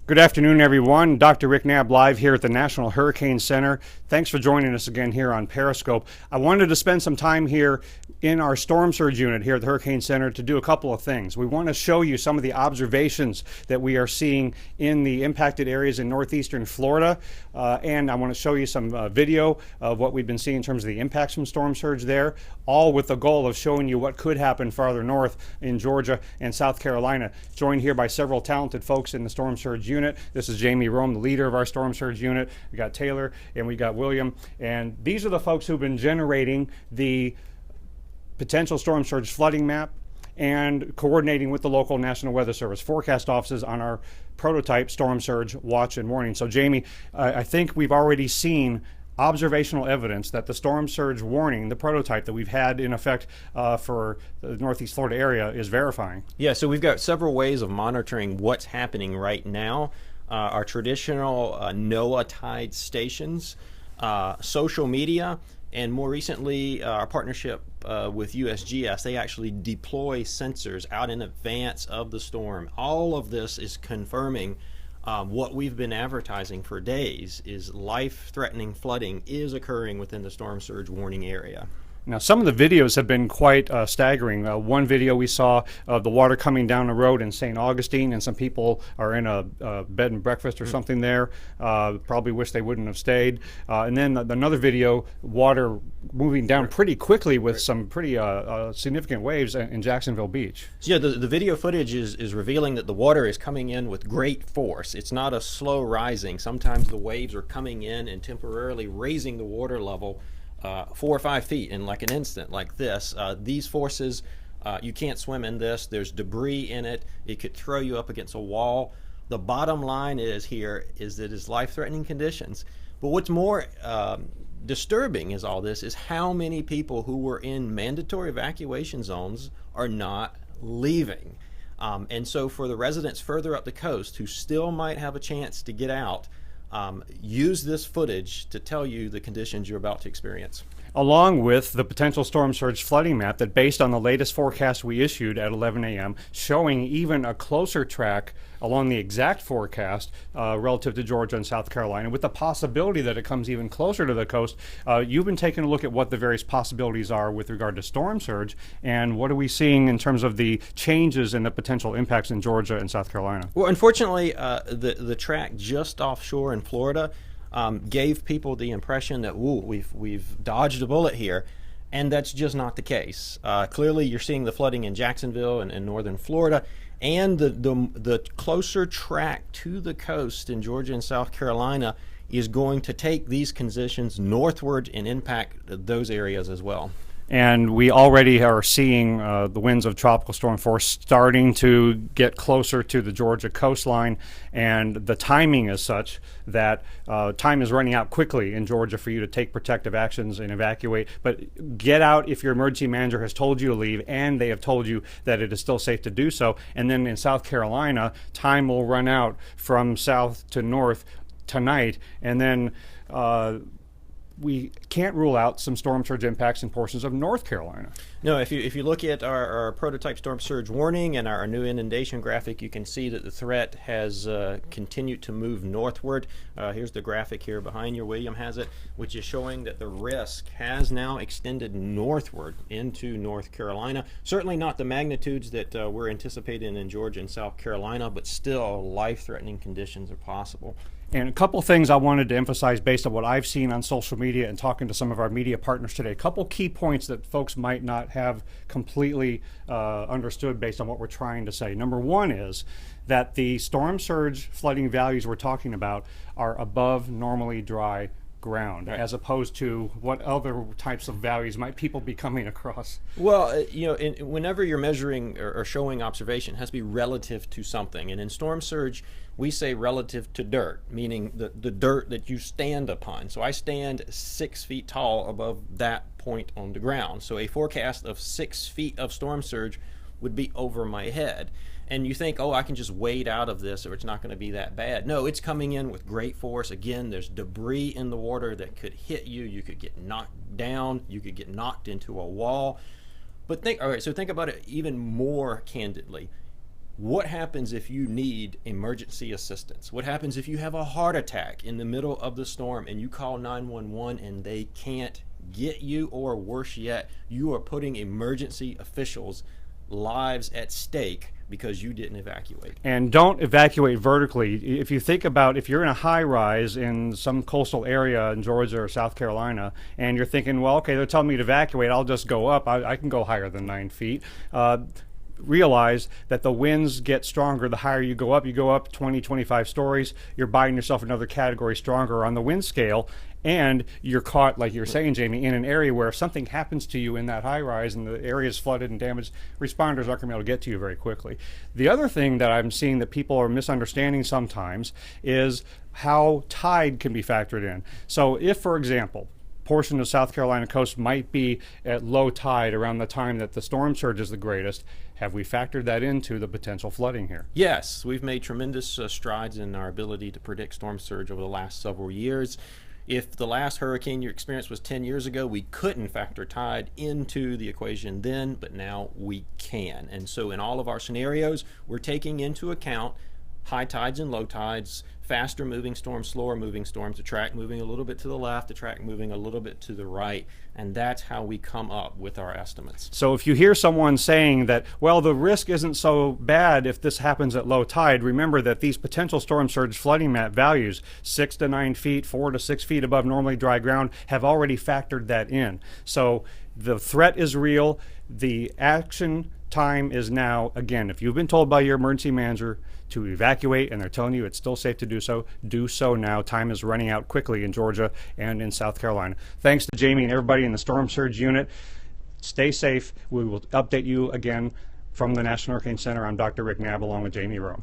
Good afternoon, everyone. Dr. Rick Knabb live here at the National Hurricane Center. Thanks for joining us again here on Periscope. I wanted to spend some time here in our storm surge unit here at the Hurricane Center to do a couple of things. We want to show you some of the observations that we are seeing in the impacted areas in northeastern Florida, and I want to show you some video of what we've been seeing in terms of the impacts from storm surge there, all with the goal of showing you what could happen farther north in Georgia and South Carolina. Joined here by several talented folks in the storm surge unit. This is Jamie Rome, the leader of our storm surge unit. We got Taylor and we got William, and these are the folks who've been generating the potential storm surge flooding map and coordinating with the local National Weather Service forecast offices on our prototype storm surge watch and warning. So Jamie, I think we've already seen observational evidence that the storm surge warning, the prototype that we've had in effect for the Northeast Florida area, is verifying. Yeah, so we've got several ways of monitoring what's happening right now. Our traditional NOAA tide stations, social media, and more recently our partnership with USGS. They actually deploy sensors out in advance of the storm. All of this is confirming what we've been advertising for days, is life-threatening flooding is occurring within the storm surge warning area. Now, some of the videos have been quite staggering. One video we saw of the water coming down the road in St. Augustine, and some people are in a bed and breakfast or something there. Probably wish they wouldn't have stayed. And then another video, water moving down pretty quickly with some pretty significant waves in Jacksonville Beach. So yeah, the video footage is revealing that the water is coming in with great force. It's not a slow rising. Sometimes the waves are coming in and temporarily raising the water level 4 or 5 feet in like an instant like this. These forces, you can't swim in this. There's debris in it. It could throw you up against a wall. The bottom line is that it's life-threatening conditions. But what's more disturbing is all this is how many people who were in mandatory evacuation zones are not leaving. And so for the residents further up the coast who still might have a chance to get out, use this footage to tell you the conditions you're about to experience. Along with the potential storm surge flooding map that, based on the latest forecast we issued at 11 a.m., showing even a closer track along the exact forecast relative to Georgia and South Carolina, with the possibility that it comes even closer to the coast. You've been taking a look at what the various possibilities are with regard to storm surge, and what are we seeing in terms of the changes and the potential impacts in Georgia and South Carolina? Well, unfortunately, the track just offshore in Florida gave people the impression that, ooh, we've dodged a bullet here, and that's just not the case. Clearly, you're seeing the flooding in Jacksonville and northern Florida, and the closer track to the coast in Georgia and South Carolina is going to take these conditions northward and impact those areas as well. And we already are seeing the winds of tropical storm force starting to get closer to the Georgia coastline, and the timing is such that time is running out quickly in Georgia for you to take protective actions and evacuate. But get out if your emergency manager has told you to leave and they have told you that it is still safe to do so. And then in South Carolina, time will run out from south to north tonight, and then we can't rule out some storm surge impacts in portions of North Carolina. No, if you look at our prototype storm surge warning and our new inundation graphic, you can see that the threat has continued to move northward. Here's the graphic here behind you. William has it, which is showing that the risk has now extended northward into North Carolina. Certainly not the magnitudes that we're anticipating in Georgia and South Carolina, but still life-threatening conditions are possible. And a couple things I wanted to emphasize based on what I've seen on social media and talking to some of our media partners today. A couple key points that folks might not have completely understood based on what we're trying to say. Number one is that the storm surge flooding values we're talking about are above normally dry ground, right, as opposed to what other types of values might people be coming across? Well, whenever you're measuring or showing observation, it has to be relative to something. And in storm surge, we say relative to dirt, meaning the dirt that you stand upon. So I stand 6 feet tall above that point on the ground. So a forecast of 6 feet of storm surge would be over my head. And you think, oh, I can just wade out of this or it's not going to be that bad. No, it's coming in with great force. Again, there's debris in the water that could hit you. You could get knocked down. You could get knocked into a wall. But think about it even more candidly. What happens if you need emergency assistance? What happens if you have a heart attack in the middle of the storm and you call 911 and they can't get you, or worse yet, you are putting emergency officials' lives at stake because you didn't evacuate. And don't evacuate vertically. If you think about, if you're in a high rise in some coastal area in Georgia or South Carolina, and you're thinking, well, okay, they're telling me to evacuate, I'll just go up. I can go higher than 9 feet. Realize that the winds get stronger the higher you go up 20, 25 stories, you're buying yourself another category stronger on the wind scale, and you're caught, like you're saying, Jamie, in an area where if something happens to you in that high rise and the area is flooded and damaged, responders aren't going to be able to get to you very quickly. The other thing that I'm seeing that people are misunderstanding sometimes is how tide can be factored in. So if, for example, portion of South Carolina coast might be at low tide around the time that the storm surge is the greatest, have we factored that into the potential flooding here? Yes, we've made tremendous strides in our ability to predict storm surge over the last several years. If the last hurricane you experienced was 10 years ago, we couldn't factor tide into the equation then, but now we can. And so in all of our scenarios, we're taking into account high tides and low tides, faster moving storms, slower moving storms, the track moving a little bit to the left, the track moving a little bit to the right, and that's how we come up with our estimates. So if you hear someone saying that, well, the risk isn't so bad if this happens at low tide, remember that these potential storm surge flooding map values, 6 to 9 feet, 4 to 6 feet above normally dry ground, have already factored that in. So the threat is real. The action time is now. Again, if you've been told by your emergency manager to evacuate and they're telling you it's still safe to do so now. Time is running out quickly in Georgia and in South Carolina. Thanks to Jamie and everybody in the Storm Surge Unit. Stay safe. We will update you again from the National Hurricane Center. I'm Dr. Rick Knabb along with Jamie Rowe.